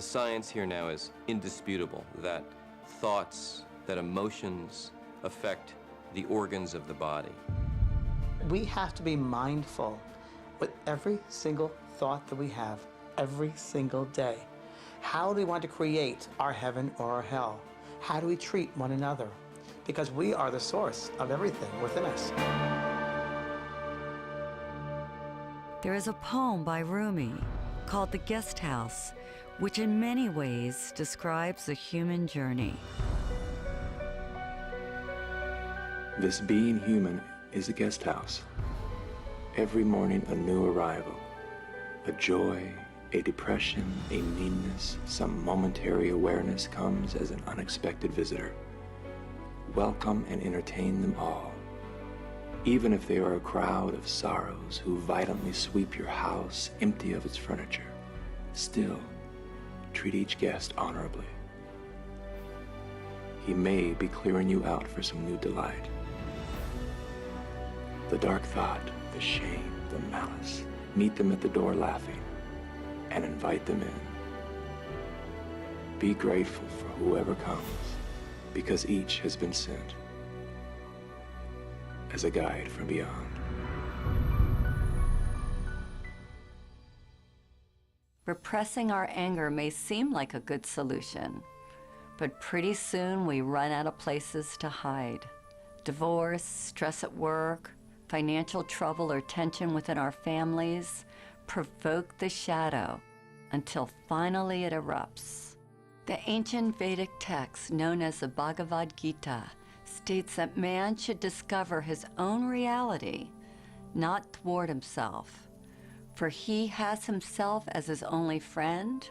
The science here now is indisputable that thoughts, that emotions affect the organs of the body. We have to be mindful with every single thought that we have every single day. How do we want to create our heaven or our hell? How do we treat one another? Because we are the source of everything within us. There is a poem by Rumi called The Guest House, which in many ways describes the human journey. This being human is a guest house. Every morning a new arrival, a joy, a depression, a meanness, some momentary awareness comes as an unexpected visitor. Welcome and entertain them all. Even if they are a crowd of sorrows who violently sweep your house empty of its furniture, still treat each guest honorably. He may be clearing you out for some new delight. The dark thought, the shame, the malice, meet them at the door laughing and invite them in. Be grateful for whoever comes, because each has been sent as a guide from beyond. Repressing our anger may seem like a good solution, but pretty soon we run out of places to hide. Divorce, stress at work, financial trouble or tension within our families provoke the shadow until finally it erupts. The ancient Vedic text known as the Bhagavad Gita states that man should discover his own reality, not thwart himself. For he has himself as his only friend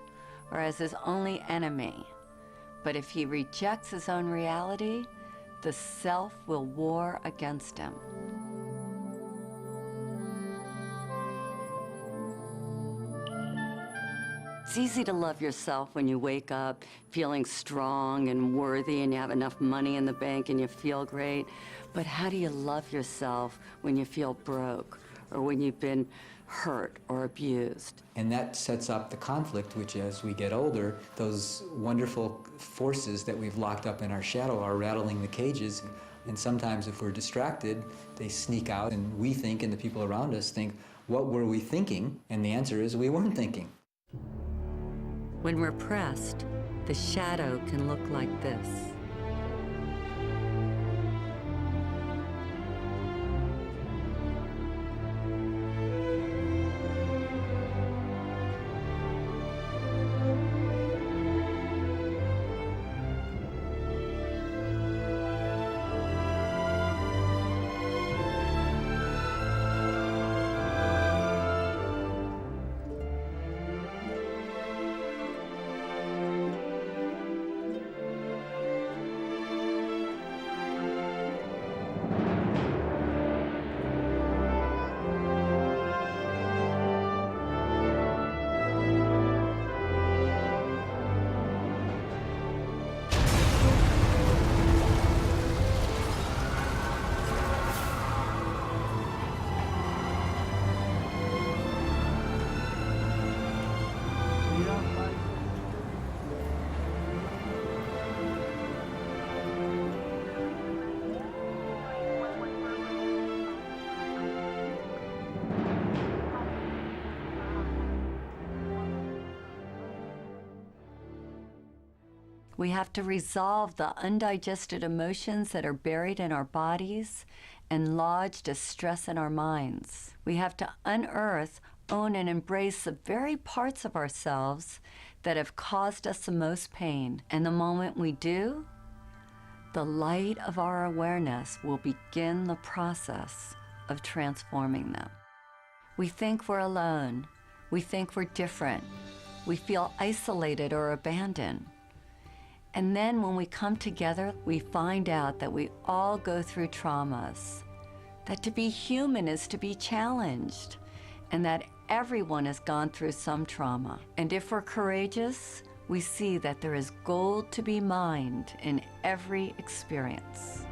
or as his only enemy. But if he rejects his own reality, the self will war against him. It's easy to love yourself when you wake up feeling strong and worthy and you have enough money in the bank and you feel great. But how do you love yourself when you feel broke or when you've been hurt or abused? And that sets up the conflict, which as we get older, those wonderful forces that we've locked up in our shadow are rattling the cages. And sometimes if we're distracted, they sneak out and we think, and the people around us think, what were we thinking? And the answer is we weren't thinking. When repressed, the shadow can look like this. We have to resolve the undigested emotions that are buried in our bodies and lodged as stress in our minds. We have to unearth, own, and embrace the very parts of ourselves that have caused us the most pain. And the moment we do, the light of our awareness will begin the process of transforming them. We think we're alone. We think we're different. We feel isolated or abandoned. And then when we come together, we find out that we all go through traumas, that to be human is to be challenged, and that everyone has gone through some trauma. And if we're courageous, we see that there is gold to be mined in every experience.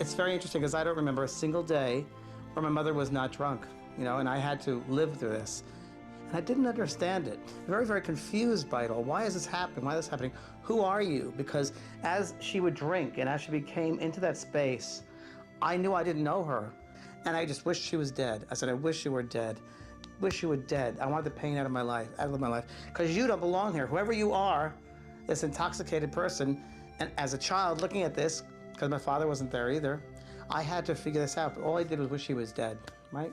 It's very interesting because I don't remember a single day where my mother was not drunk, and I had to live through this. And I didn't understand it. Very, very confused by it all. Why is this happening? Why is this happening? Who are you? Because as she would drink and as she became into that space, I knew I didn't know her. And I just wished she was dead. I said, I wish you were dead. Wish you were dead. I want the pain out of my life, because you don't belong here. Whoever you are, this intoxicated person, and as a child looking at this, because my father wasn't there either, I had to figure this out. But all I did was wish she was dead, right?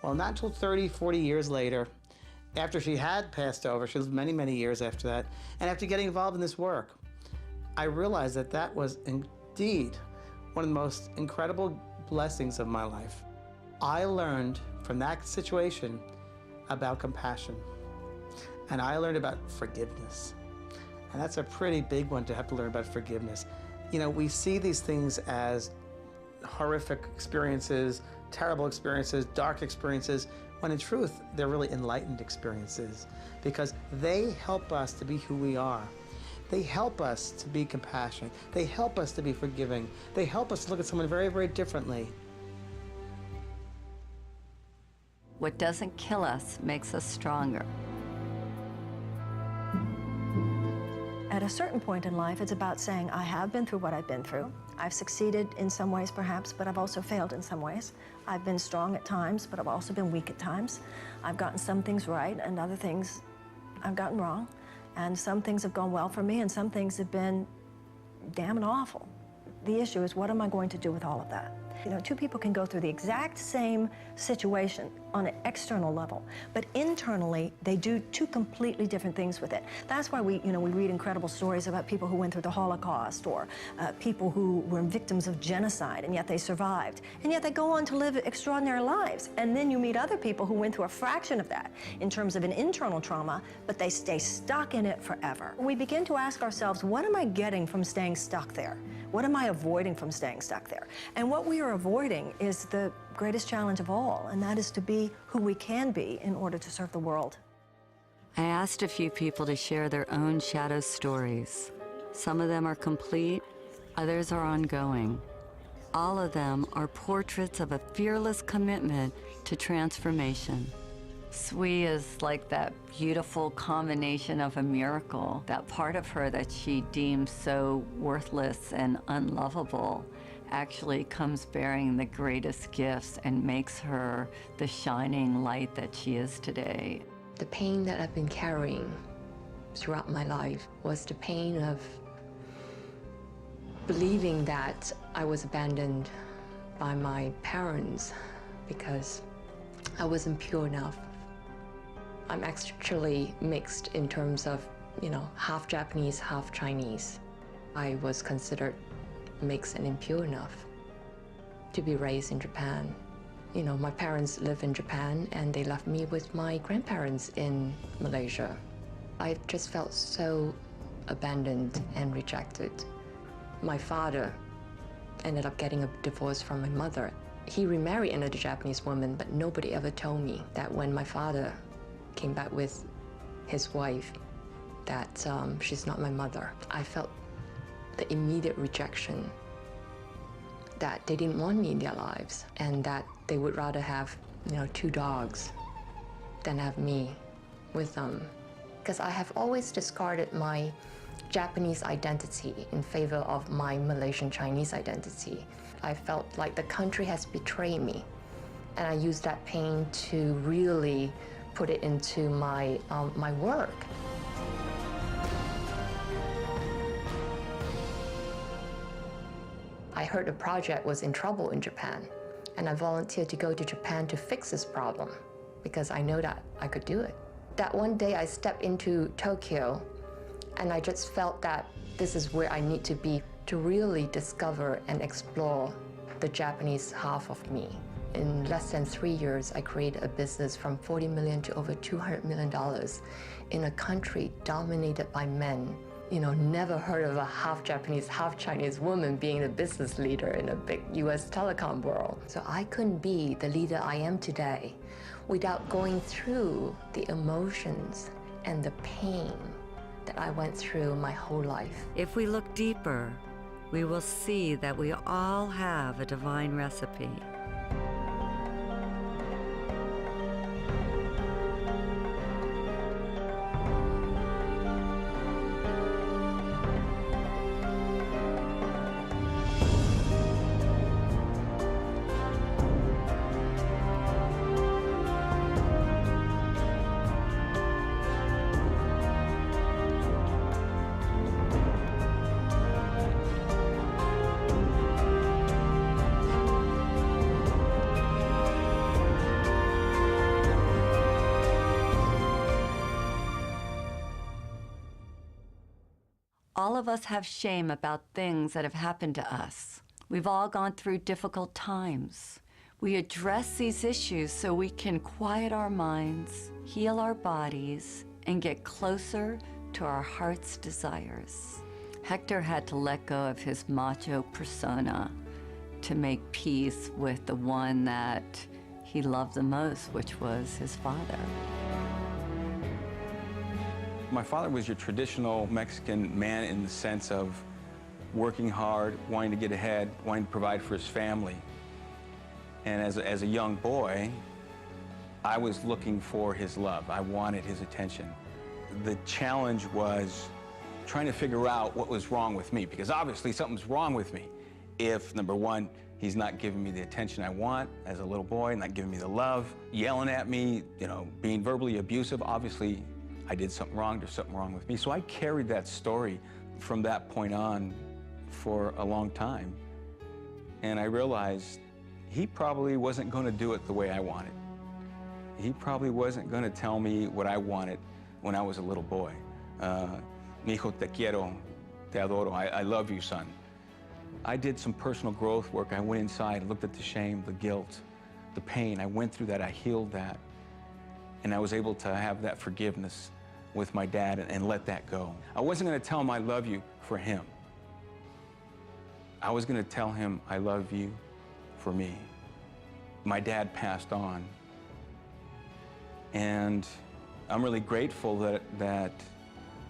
Well, not until 30, 40 years later, after she had passed over, she lived many, many years after that, and after getting involved in this work, I realized that that was indeed one of the most incredible blessings of my life. I learned from that situation about compassion, and I learned about forgiveness. And that's a pretty big one, to have to learn about forgiveness. We see these things as horrific experiences, terrible experiences, dark experiences, when in truth, they're really enlightened experiences, because they help us to be who we are. They help us to be compassionate. They help us to be forgiving. They help us to look at someone very, very differently. What doesn't kill us makes us stronger. At a certain point in life, it's about saying, I have been through what I've been through. I've succeeded in some ways, perhaps, but I've also failed in some ways. I've been strong at times, but I've also been weak at times. I've gotten some things right, and other things I've gotten wrong. And some things have gone well for me, and some things have been damn awful. The issue is, what am I going to do with all of that? Two people can go through the exact same situation on an external level, but internally, they do two completely different things with it. That's why we read incredible stories about people who went through the Holocaust, or people who were victims of genocide, and yet they survived. And yet they go on to live extraordinary lives. And then you meet other people who went through a fraction of that in terms of an internal trauma, but they stay stuck in it forever. We begin to ask ourselves, what am I getting from staying stuck there? What am I avoiding from staying stuck there? And what we are avoiding is the greatest challenge of all, and that is to be who we can be in order to serve the world. I asked a few people to share their own shadow stories. Some of them are complete, others are ongoing. All of them are portraits of a fearless commitment to transformation. Sui is like that beautiful combination of a miracle. That part of her that she deems so worthless and unlovable actually comes bearing the greatest gifts and makes her the shining light that she is today. The pain that I've been carrying throughout my life was the pain of believing that I was abandoned by my parents because I wasn't pure enough. I'm actually mixed in terms of, half Japanese, half Chinese. I was considered mixed and impure enough to be raised in Japan. My parents live in Japan, and they left me with my grandparents in Malaysia. I just felt so abandoned and rejected. My father ended up getting a divorce from my mother. He remarried another Japanese woman, but nobody ever told me that when my father came back with his wife, that she's not my mother. I felt the immediate rejection, that they didn't want me in their lives, and that they would rather have, 2 dogs than have me with them. Because I have always discarded my Japanese identity in favor of my Malaysian Chinese identity. I felt like the country has betrayed me, and I used that pain to really put it into my work. I heard the project was in trouble in Japan, and I volunteered to go to Japan to fix this problem because I know that I could do it. That one day I stepped into Tokyo, and I just felt that this is where I need to be to really discover and explore the Japanese half of me. In less than 3 years, I created a business from $40 million to over $200 million in a country dominated by men. Never heard of a half Japanese, half Chinese woman being a business leader in a big US telecom world. So I couldn't be the leader I am today without going through the emotions and the pain that I went through my whole life. If we look deeper, we will see that we all have a divine recipe. All of us have shame about things that have happened to us. We've all gone through difficult times. We address these issues so we can quiet our minds, heal our bodies, and get closer to our heart's desires. Hector had to let go of his macho persona to make peace with the one that he loved the most, which was his father. My father was your traditional Mexican man in the sense of working hard, wanting to get ahead, wanting to provide for his family. And as a young boy, I was looking for his love. I wanted his attention. The challenge was trying to figure out what was wrong with me, because obviously something's wrong with me. If, number one, he's not giving me the attention I want as a little boy, not giving me the love, yelling at me, being verbally abusive, obviously I did something wrong, there's something wrong with me. So I carried that story from that point on for a long time. And I realized he probably wasn't going to do it the way I wanted. He probably wasn't going to tell me what I wanted when I was a little boy. Mi hijo, te quiero, te adoro, I love you, son. I did some personal growth work. I went inside, looked at the shame, the guilt, the pain. I went through that, I healed that. And I was able to have that forgiveness with my dad and let that go. I wasn't going to tell him I love you for him. I was going to tell him I love you for me. My dad passed on. And I'm really grateful that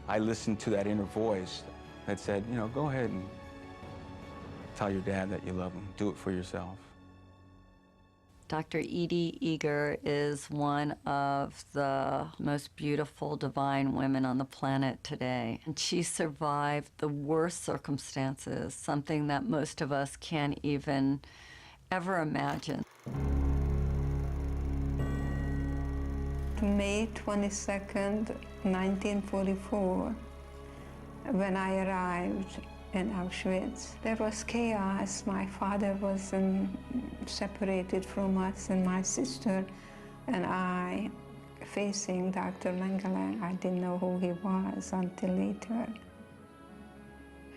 I listened to that inner voice that said, go ahead and tell your dad that you love him. Do it for yourself. Dr. Edie Eger is one of the most beautiful, divine women on the planet today. And she survived the worst circumstances, something that most of us can't even ever imagine. May 22nd, 1944, when I arrived in Auschwitz, there was chaos. My father was separated from us, and my sister and I facing Dr. Mengele. I didn't know who he was until later.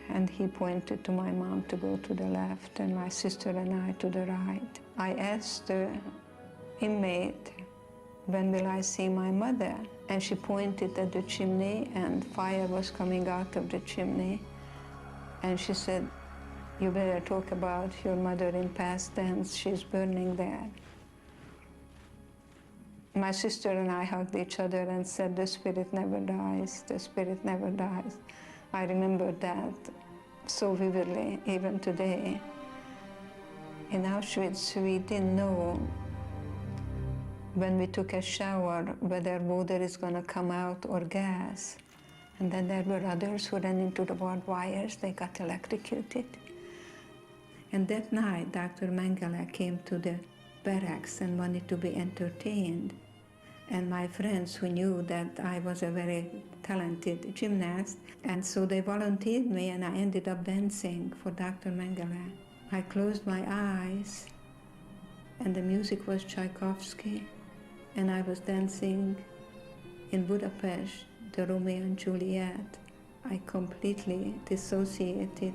And he pointed to my mom to go to the left, and my sister and I to the right. I asked the inmate, when will I see my mother? And she pointed at the chimney, and fire was coming out of the chimney. And she said, you better talk about your mother in past tense. She's burning there. My sister and I hugged each other and said, the spirit never dies, the spirit never dies. I remember that so vividly, even today. In Auschwitz, we didn't know when we took a shower whether water is going to come out or gas. And then there were others who ran into the barbed wires. They got electrocuted. And that night, Dr. Mengele came to the barracks and wanted to be entertained. And my friends who knew that I was a very talented gymnast, and so they volunteered me, and I ended up dancing for Dr. Mengele. I closed my eyes, and the music was Tchaikovsky, and I was dancing in Budapest, the Romeo and Juliet. I completely dissociated,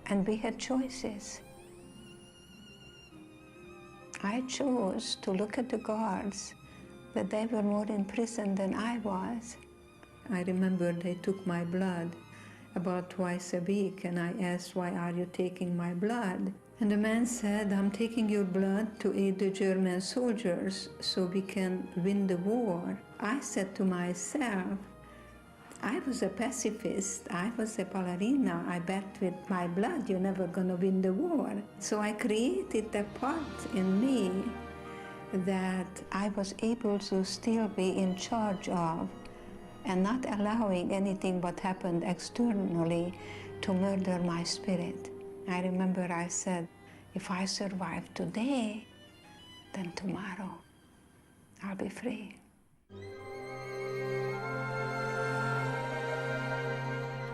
and we had choices. I chose to look at the guards, that they were more in prison than I was. I remember they took my blood about twice a week, and I asked, why are you taking my blood? And the man said, I'm taking your blood to aid the German soldiers so we can win the war. I said to myself, I was a pacifist, I was a ballerina, I bet with my blood you're never gonna win the war. So I created a part in me that I was able to still be in charge of and not allowing anything what happened externally to murder my spirit. I remember I said, if I survive today, then tomorrow I'll be free.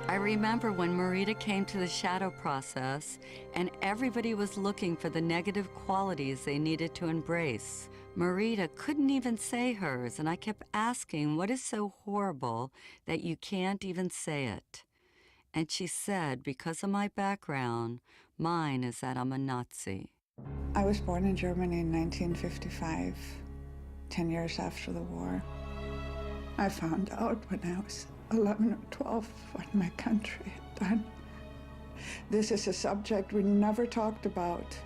I remember when Marita came to the shadow process and everybody was looking for the negative qualities they needed to embrace. Marita couldn't even say hers, and I kept asking, what is so horrible that you can't even say it? And she said, because of my background, mine is that I'm a Nazi. I was born in Germany in 1955, 10 years after the war. I found out when I was 11 or 12 what my country had done. This is a subject we never talked about.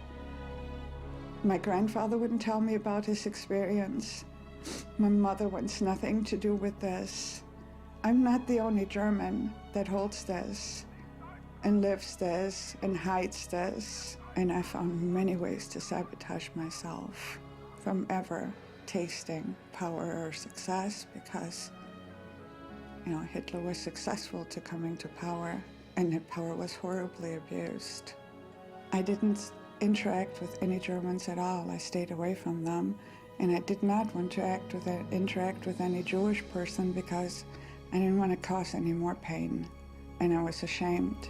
My grandfather wouldn't tell me about his experience. My mother wants nothing to do with this. I'm not the only German that holds this and lives this and hides this. And I found many ways to sabotage myself from ever tasting power or success because, you know, Hitler was successful to coming to power, and that power was horribly abused. I didn't interact with any Germans at all. I stayed away from them, and I did not want to interact with any Jewish person because I didn't want to cause any more pain, and I was ashamed.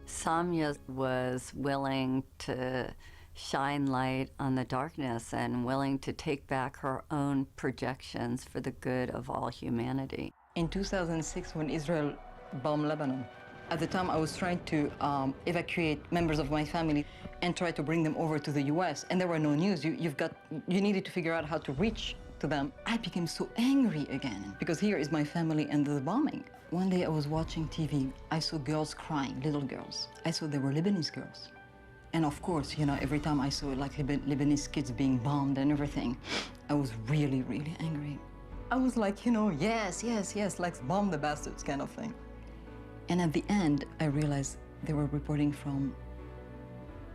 Samya was willing to shine light on the darkness and willing to take back her own projections for the good of all humanity. In 2006, when Israel bombed Lebanon, at the time I was trying to evacuate members of my family and try to bring them over to the US, and there were no news. You needed to figure out how to reach to them. I became so angry again because here is my family and the bombing. One day I was watching TV. I saw girls crying, little girls. I saw they were Lebanese girls. And of course, you know, every time I saw like Lebanese kids being bombed and everything, I was really, really angry. I was like, you know, yes, yes, yes, like bomb the bastards kind of thing. And at the end, I realized they were reporting from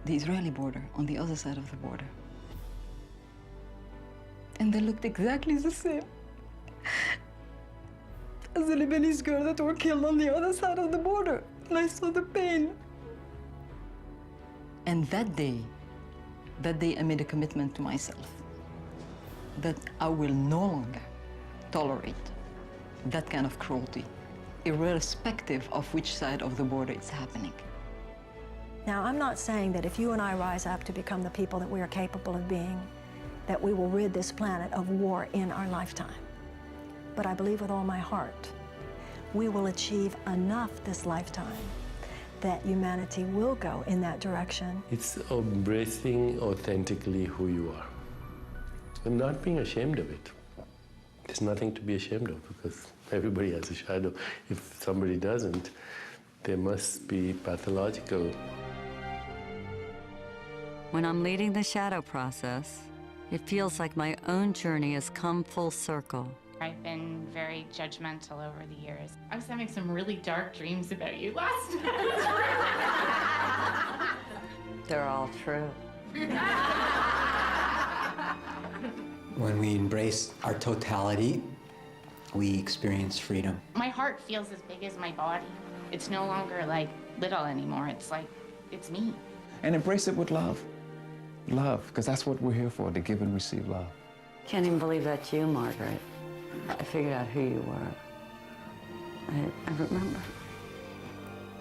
the Israeli border, on the other side of the border. And they looked exactly the same as the Lebanese girls that were killed on the other side of the border. And I saw the pain. And that day I made a commitment to myself that I will no longer tolerate that kind of cruelty, irrespective of which side of the border it's happening. Now, I'm not saying that if you and I rise up to become the people that we are capable of being, that we will rid this planet of war in our lifetime. But I believe with all my heart, we will achieve enough this lifetime that humanity will go in that direction. It's embracing authentically who you are and not being ashamed of it. There's nothing to be ashamed of because everybody has a shadow. If somebody doesn't, they must be pathological. When I'm leading the shadow process, it feels like my own journey has come full circle. I've been very judgmental over the years. I was having some really dark dreams about you last night. They're all true. When we embrace our totality, we experience freedom. My heart feels as big as my body. It's no longer like little anymore. It's like, it's me. And embrace it with love. Love, because that's what we're here for, to give and receive love. Can't even believe that's you, Margaret. I figured out who you were. I remember.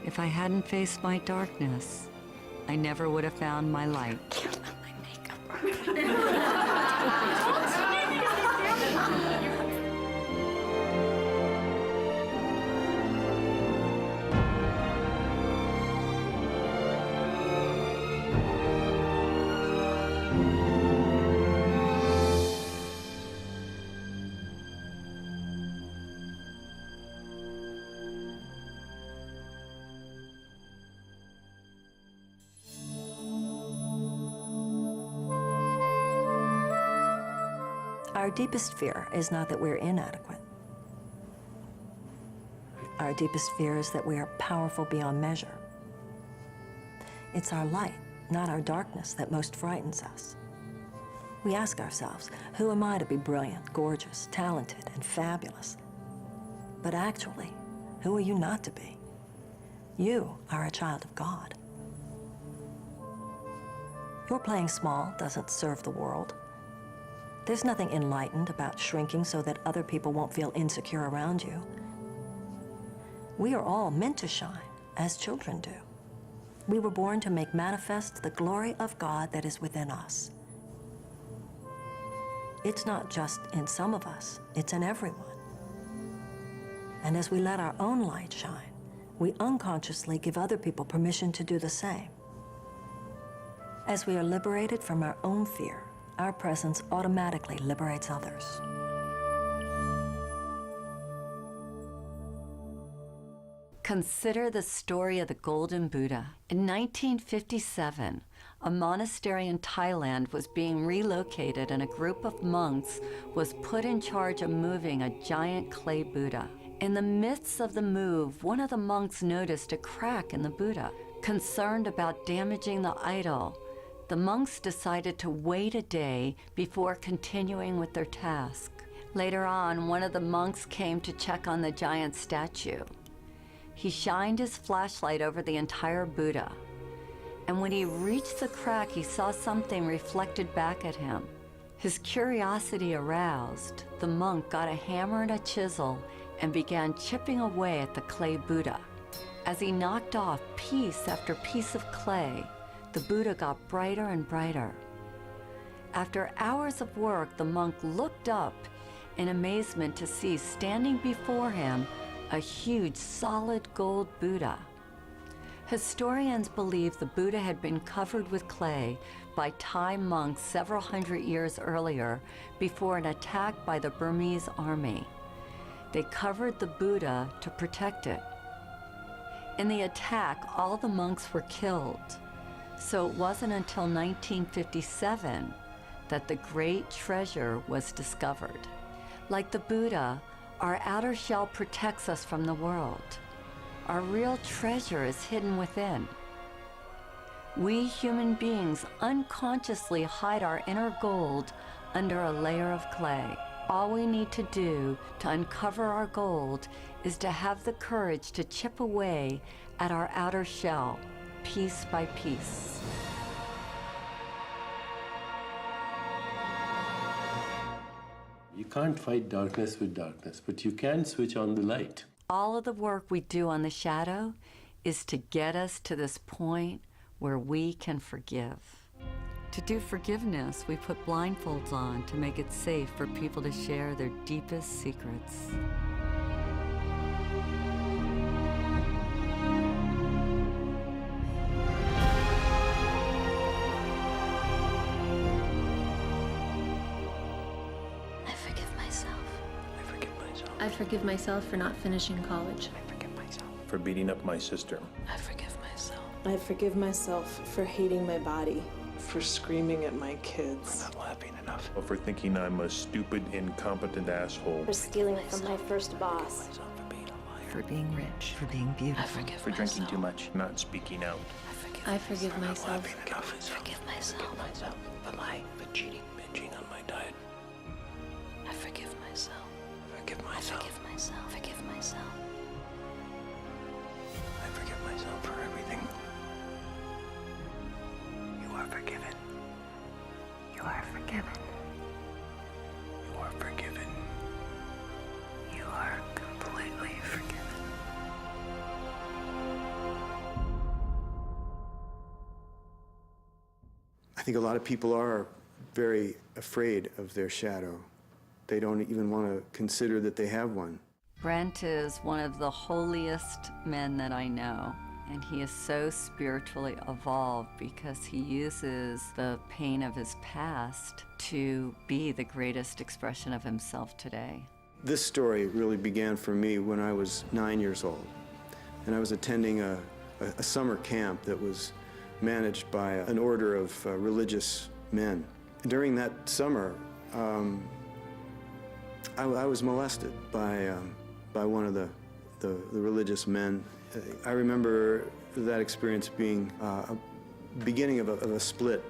If I hadn't faced my darkness, I never would have found my light. Can't let my makeup Our deepest fear is not that we're inadequate. Our deepest fear is that we are powerful beyond measure. It's our light, not our darkness, that most frightens us. We ask ourselves, who am I to be brilliant, gorgeous, talented, and fabulous? But actually, who are you not to be? You are a child of God. Your playing small doesn't serve the world. There's nothing enlightened about shrinking so that other people won't feel insecure around you. We are all meant to shine, as children do. We were born to make manifest the glory of God that is within us. It's not just in some of us, it's in everyone. And as we let our own light shine, we unconsciously give other people permission to do the same. As we are liberated from our own fear, our presence automatically liberates others. Consider the story of the Golden Buddha. In 1957, a monastery in Thailand was being relocated and a group of monks was put in charge of moving a giant clay Buddha. In the midst of the move, one of the monks noticed a crack in the Buddha. Concerned about damaging the idol, the monks decided to wait a day before continuing with their task. Later on, one of the monks came to check on the giant statue. He shined his flashlight over the entire Buddha, and when he reached the crack, he saw something reflected back at him. His curiosity aroused, the monk got a hammer and a chisel and began chipping away at the clay Buddha. As he knocked off piece after piece of clay, the Buddha got brighter and brighter. After hours of work, the monk looked up in amazement to see standing before him a huge solid gold Buddha. Historians believe the Buddha had been covered with clay by Thai monks several hundred years earlier before an attack by the Burmese army. They covered the Buddha to protect it. In the attack, all the monks were killed. So it wasn't until 1957 that the great treasure was discovered. Like the Buddha, our outer shell protects us from the world. Our real treasure is hidden within. We human beings unconsciously hide our inner gold under a layer of clay. All we need to do to uncover our gold is to have the courage to chip away at our outer shell, piece by piece. You can't fight darkness with darkness, but you can switch on the light. All of the work we do on the shadow is to get us to this point where we can forgive. To do forgiveness, we put blindfolds on to make it safe for people to share their deepest secrets. I forgive myself for not finishing college. I forgive myself. For beating up my sister. I forgive myself. I forgive myself for hating my body. For screaming at my kids. For not laughing enough. For thinking I'm a stupid, incompetent asshole. For stealing from my first boss. For being rich. For being beautiful. I forgive For drinking too much. Not speaking out. I forgive myself. I forgive myself. For lying, for cheating, binging on my diet. I forgive myself. Forgive myself. Forgive myself. Forgive myself. I forgive myself for everything. You are forgiven. You are forgiven. You are forgiven. You are completely forgiven. I think a lot of people are very afraid of their shadow. They don't even want to consider that they have one. Brent is one of the holiest men that I know, and he is so spiritually evolved because he uses the pain of his past to be the greatest expression of himself today. This story really began for me when I was 9 years old, and I was attending a summer camp that was managed by an order of religious men. During that summer, I was molested by one of the religious men. I remember that experience being a beginning of a split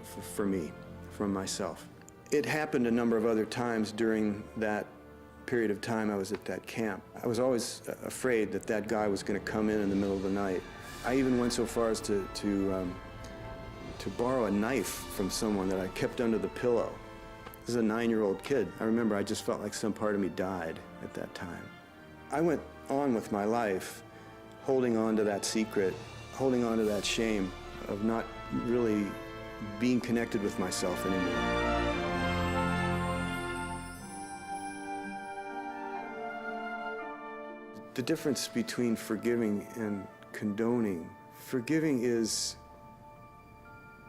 for me from myself. It happened a number of other times during that period of time I was at that camp. I was always afraid that that guy was going to come in the middle of the night. I even went so far as to borrow a knife from someone that I kept under the pillow. This is a 9-year-old kid. I remember I just felt like some part of me died at that time. I went on with my life, holding on to that secret, holding on to that shame of not really being connected with myself anymore. The difference between forgiving and condoning. Forgiving is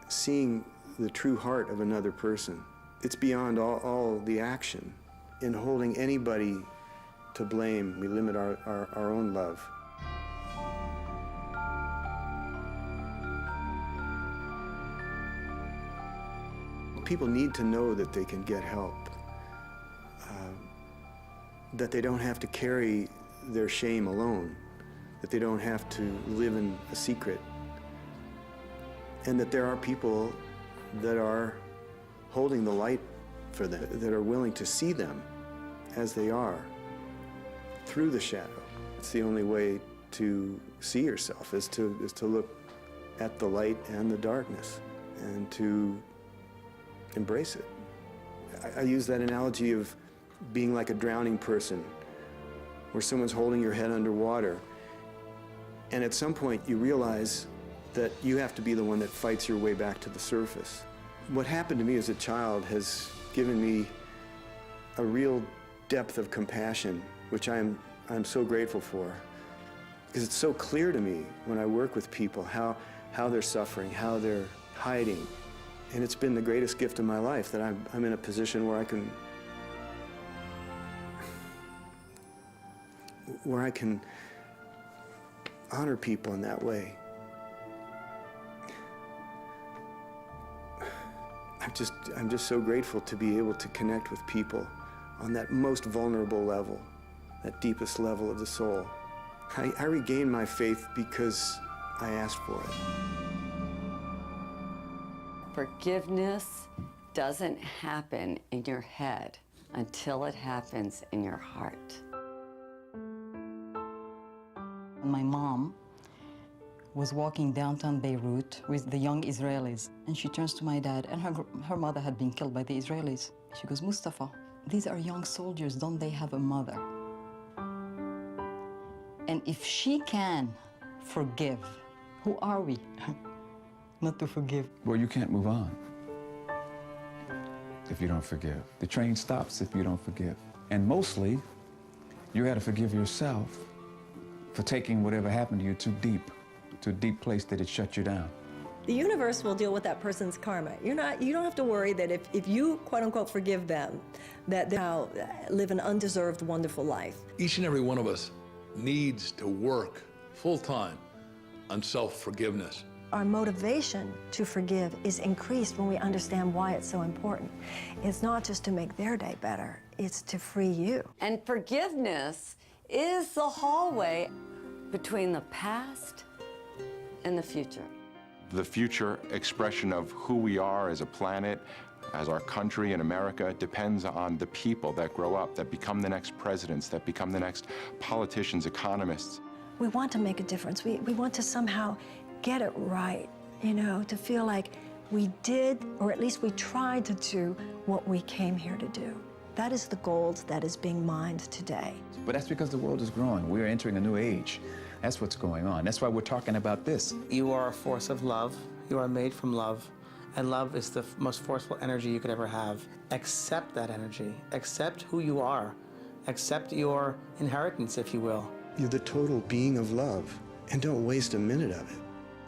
seeing the true heart of another person. It's beyond all the action. In holding anybody to blame, we limit our own love. People need to know that they can get help, that they don't have to carry their shame alone, that they don't have to live in a secret, and that there are people that are holding the light for them, that are willing to see them as they are, through the shadow. It's the only way to see yourself, is to look at the light and the darkness, and to embrace it. I use that analogy of being like a drowning person, where someone's holding your head underwater, and at some point you realize that you have to be the one that fights your way back to the surface. What happened to me as a child has given me a real depth of compassion, which I'm so grateful for, because it's so clear to me when I work with people how they're suffering, how they're hiding. And it's been the greatest gift of my life that I'm in a position where I can honor people in that way. I'm just so grateful to be able to connect with people on that most vulnerable level, that deepest level of the soul. I regained my faith because I asked for it. Forgiveness doesn't happen in your head until it happens in your heart. My mom was walking downtown Beirut with the young Israelis, and she turns to my dad, and her mother had been killed by the Israelis. She goes, "Mustafa, these are young soldiers, don't they have a mother?" And if she can forgive, who are we not to forgive? Well, you can't move on if you don't forgive. The train stops if you don't forgive. And mostly, you had to forgive yourself for taking whatever happened to you too deep, to a deep place that it shut you down. The universe will deal with that person's karma. You don't have to worry that if you, quote unquote, forgive them, that they'll live an undeserved, wonderful life. Each and every one of us needs to work full-time on self-forgiveness. Our motivation to forgive is increased when we understand why it's so important. It's not just to make their day better, it's to free you. And forgiveness is the hallway between the past and the future. The future expression of who we are as a planet, as our country in America, depends on the people that grow up, that become the next presidents, that become the next politicians, economists. We want to make a difference. We want to somehow get it right, to feel like we did, or at least we tried to do what we came here to do. That is the gold that is being mined today. But that's because the world is growing. We're entering a new age. That's what's going on. That's why we're talking about this. You are a force of love. You are made from love. And love is the most forceful energy you could ever have. Accept that energy. Accept who you are. Accept your inheritance, if you will. You're the total being of love, and don't waste a minute of it.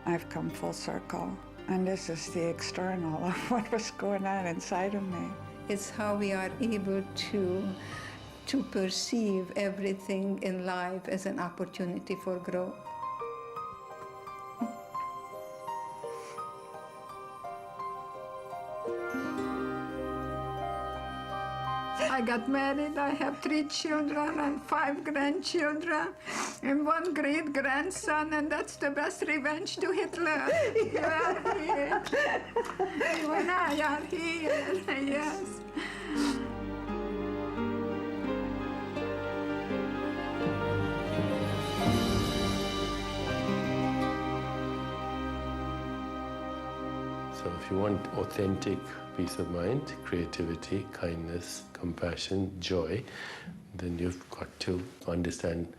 I've come full circle, and this is the external of what was going on inside of me. It's how we are able to perceive everything in life as an opportunity for growth. I got married, I have 3 children and 5 grandchildren and 1 great-grandson, and that's the best revenge to Hitler. You are here. You and I are here, yes. So if you want authentic peace of mind, creativity, kindness, compassion, joy, then you've got to understand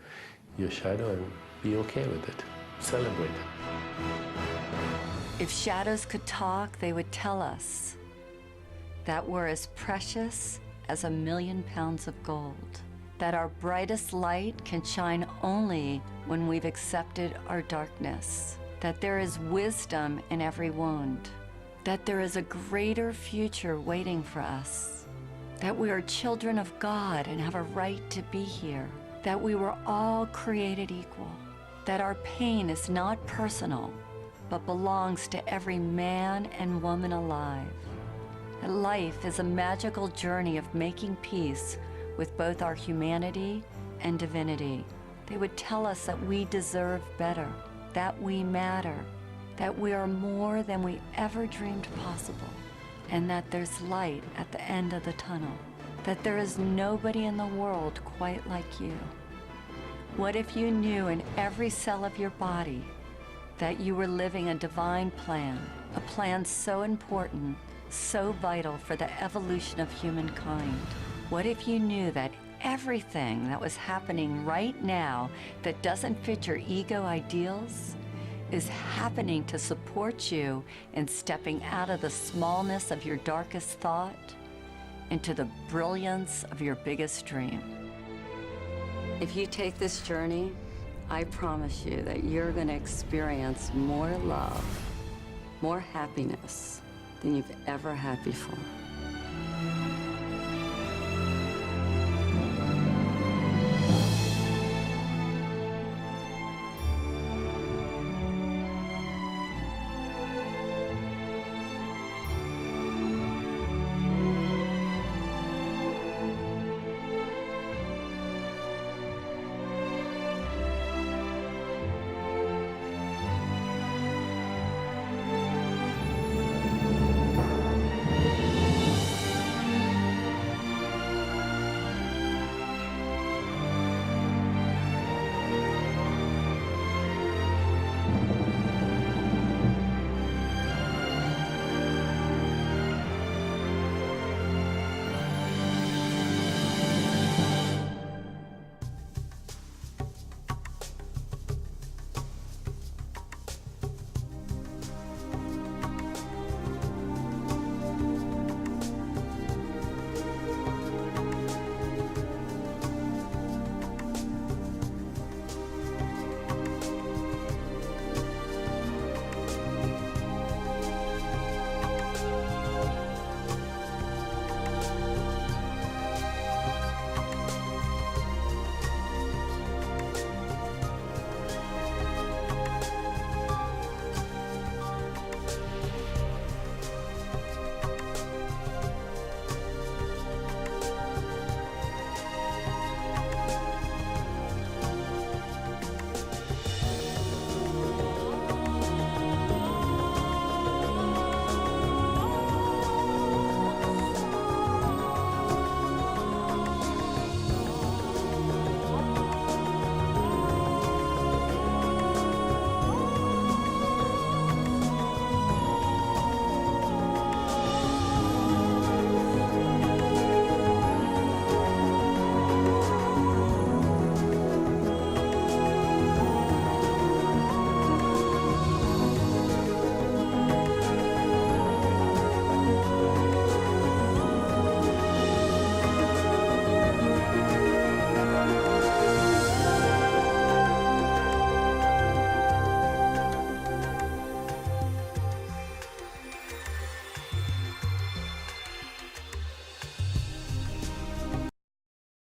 your shadow and be okay with it. Celebrate it. If shadows could talk, they would tell us that we're as precious as 1,000,000 pounds of gold, that our brightest light can shine only when we've accepted our darkness, that there is wisdom in every wound, that there is a greater future waiting for us, that we are children of God and have a right to be here, that we were all created equal, that our pain is not personal, but belongs to every man and woman alive. That life is a magical journey of making peace with both our humanity and divinity. They would tell us that we deserve better, that we matter, that we are more than we ever dreamed possible, and that there's light at the end of the tunnel, that there is nobody in the world quite like you. What if you knew in every cell of your body that you were living a divine plan, a plan so important, so vital for the evolution of humankind? What if you knew that everything that was happening right now that doesn't fit your ego ideals is happening to support you in stepping out of the smallness of your darkest thought into the brilliance of your biggest dream? If you take this journey, I promise you that you're going to experience more love, more happiness than you've ever had before.